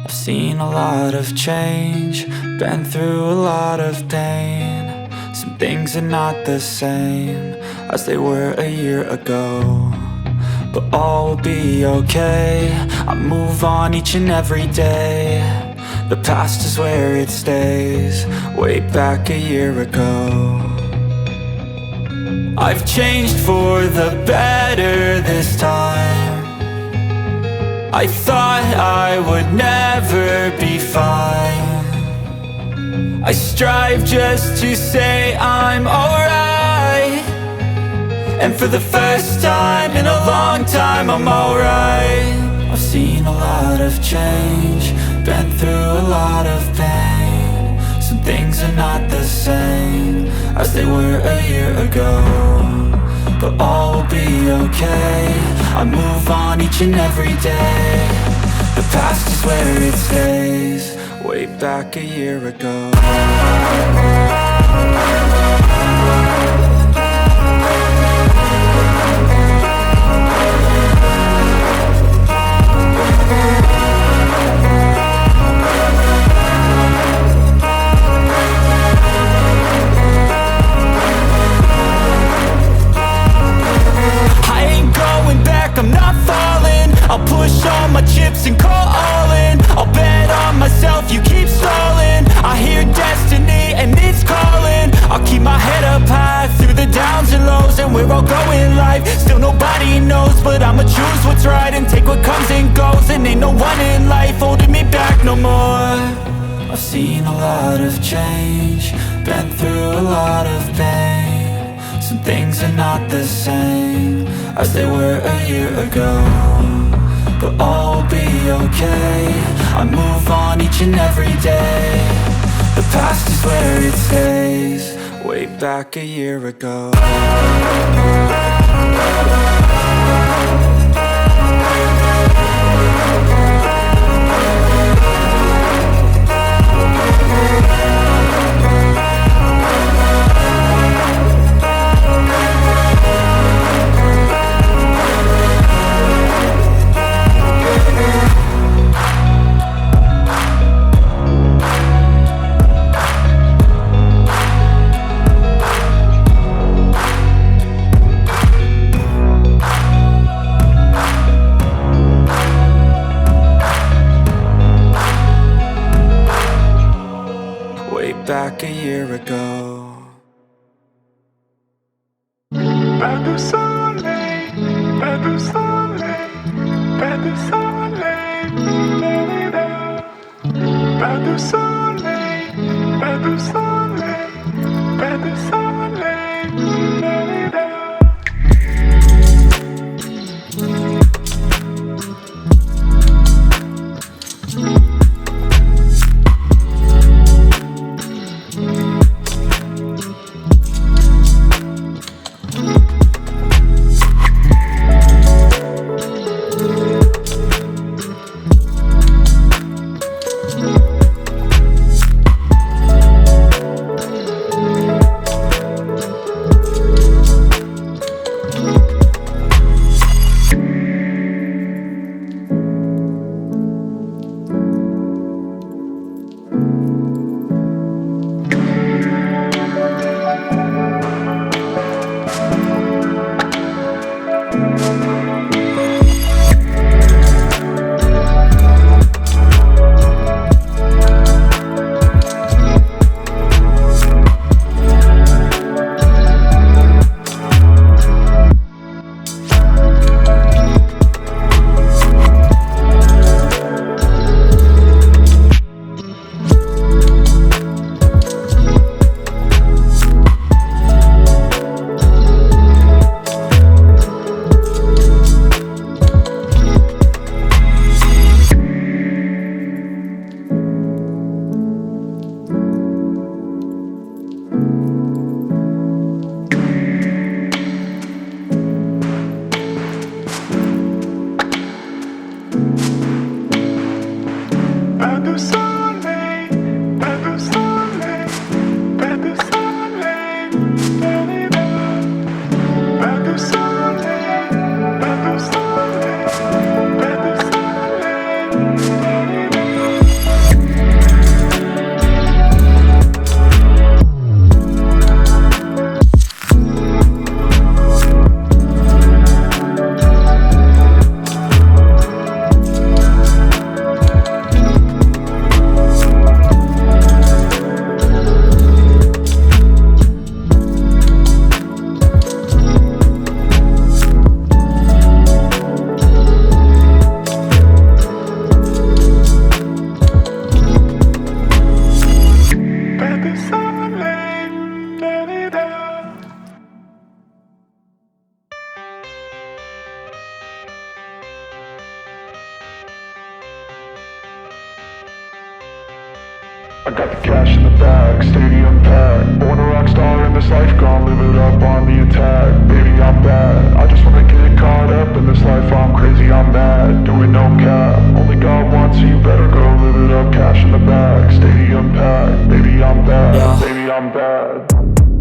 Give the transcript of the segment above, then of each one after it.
I've seen a lot of change, been through a lot of pain. Some things are not the same as they were a year ago, but all will be okay. I move on each and every day. The past is where it stays, way back a year ago. I've changed for the better this time. I thought I would never be fine. I strive just to say I'm alright, and for the first time in a long time I'm alright. I've seen a lot of change, been through a lot of pain. Some things are not the same as they were a year ago, but all will be okay. I move on each and every day. The past is where it stays, way back a year ago. I'm not falling, I'll push all my chips and call all in. I'll bet on myself, you keep stalling. I hear destiny and it's calling. I'll keep my head up high through the downs and lows, and we're all going live. Still nobody knows, but I'ma choose what's right and take what comes and goes. And ain't no one in life holding me back no more. I've seen a lot of change, been through a lot of pain. Some things are not the same as they were a year ago, but all will be okay. I move on each and every day. The past is where it stays, way back a year ago. Back a year ago. Pas de soleil, pas de soleil, pas de soleil, pas de soleil, pas de soleil, pas de soleil. I got the cash in the bag, stadium packed. Born a rock star in this life, gonna live it up on the attack. Baby, I'm bad, I just wanna get caught up in this life. I'm crazy, I'm mad, doing no cap. Only God wants you, better go live it up. Cash in the bag, stadium packed. Baby, I'm bad, yeah. Baby, I'm bad.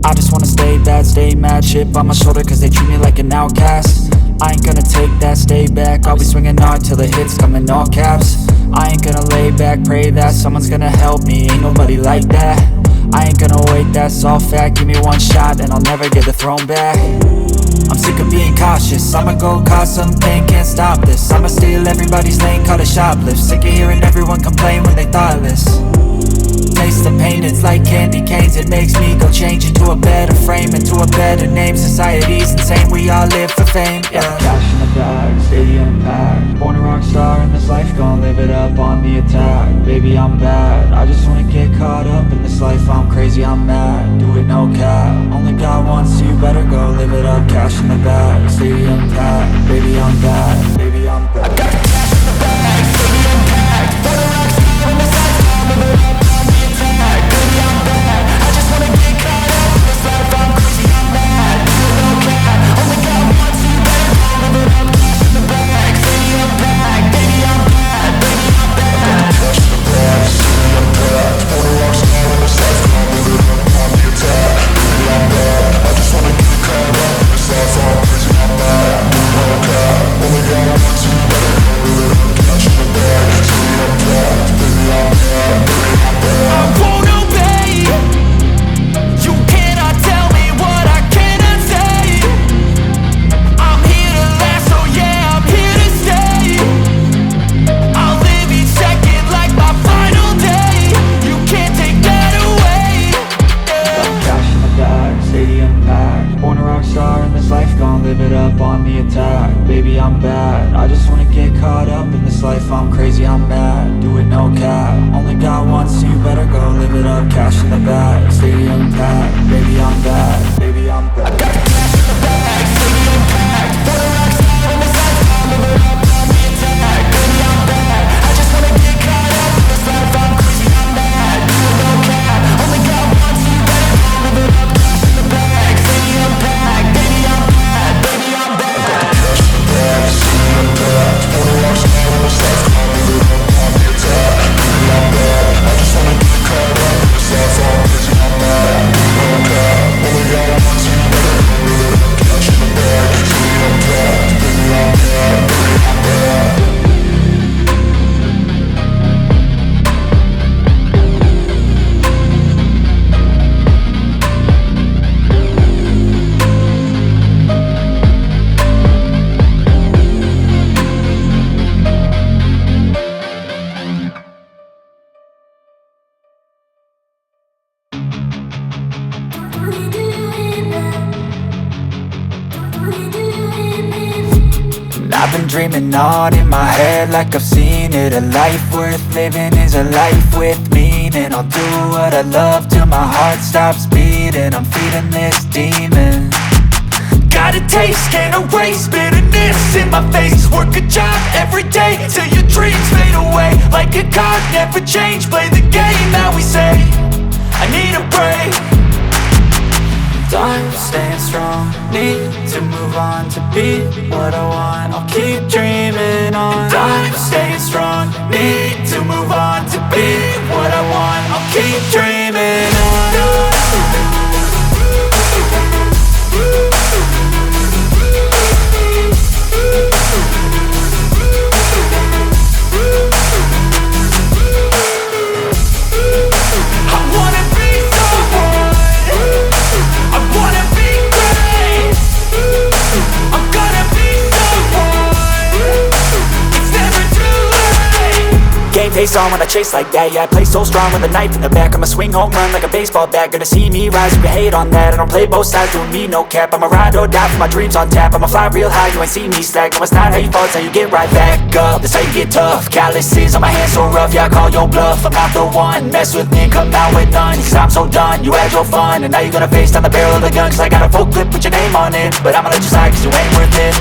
I just wanna stay bad, stay mad. Chip on my shoulder cause they treat me like an outcast. I ain't gonna take that, stay back. I'll be swinging hard till the hits come in all caps. I ain't gonna lay back, pray that someone's gonna help me. Ain't nobody like that. I ain't gonna wait, that's all fact. Give me one shot and I'll never get the throne back. I'm sick of being cautious, I'ma go cause some pain, can't stop this. I'ma steal everybody's lane, call it shoplift. Sick of hearing everyone complain when they thoughtless. Taste the pain, it's like candy canes. It makes me go change into a better frame, into a better name. Society's insane, we all live for fame, yeah. Cash in the bag, stadium packed. Born a rock star in this life, gonna live it up on the attack. Baby, I'm bad, I just wanna get caught up in this life. I'm crazy, I'm mad, do it no cap. Only God wants you, better go live it up. Cash in the bag, stadium packed. Baby, I'm bad, baby, I'm bad. I got the cash in the bag, stadium packed. Born a rock star in this life, gonna live it up. Baby, I'm bad, I just wanna get caught up in this life. I'm crazy, I'm mad, do it no cap. Only God wants you, better go live it up. Cash in the bag, stadium packed. Baby, I'm bad, baby, I'm bad. Cash in the bag, stadium packed. Born a rock star in this life, gonna live it up on the attack. Baby, I'm bad, I just wanna get caught up in this life. I'm crazy, I'm mad, do it no cap. Only God wants you, better go live it up. Cash in the bag, stadium packed. Baby, I'm bad, baby, I'm bad. I won't obey. You cannot tell me what I cannot say. I'm here to last, so yeah, I'm here to stay. I'll live each second like my final day. You can't take that away, yeah. Cash in the bag, stadium packed. Born a rock star in this life, gonna live it up on the attack. Baby, I'm bad, I just wanna get caught up in this life. I'm crazy, I'm mad, do it no cap. Only God wants you, better go live it up. Cash in the bag, stadium packed. Baby, I'm bad, baby, I'm bad. I got the cash in the bag, stadium packed. Born a rock star in this life, gonna live it up on the attack. Baby, I'm bad, I just wanna get caught up in this life. I'm crazy, I'm mad, do it no cap. Only God wants you, better go live it up. Cash in the bag, stadium packed. Baby, I'm bad, baby, I'm bad. I got the cash in the bag, stadium packed. Born a rock star in this life, gonna live it up on the attack. Baby, I'm bad, I just wanna get caught up in this life. I'm crazy, I'm mad, do it no cap. Only God wants you, better go live it up. Cash in the bag, stadium packed. Baby, I'm bad, baby, I'm bad. I've been dreaming on in my head like I've seen it. A life worth living is a life with meaning. I'll do what I love till my heart stops beating. I'm feeding this demon. Got a taste, can't erase bitterness in my face. Work a job every day till your dreams fade away. Like a card, never change, play the game that we say. I need a break. I'm staying strong, need to move on to be what I want. I'll keep dreaming on. I'm staying strong, need to move on to be what I want. I'll keep dreaming on. Face on when I chase like that. Yeah, I play so strong with a knife in the back. I'ma swing home run like a baseball bat. Gonna see me rise, you can hate on that. I don't play both sides, doing me no cap. I'ma ride or die for my dreams on tap. I'ma fly real high, you ain't see me slack. No, it's not how you fall, it's how you get right back up. That's how you get tough. Calluses on my hands so rough, yeah, I call your bluff. I'm not the one, mess with me and come out with none. Cause I'm so done, you had your fun. And now you're gonna face down the barrel of the gun. Cause I got a full clip with your name on it. But I'ma let you slide cause you ain't worth it.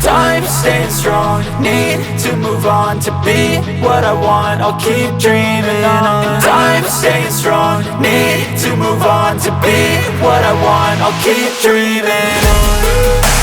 Time staying strong, need to move on to be what I want, I'll keep dreaming on. Time staying strong, need to move on to be what I want, I'll keep dreaming on.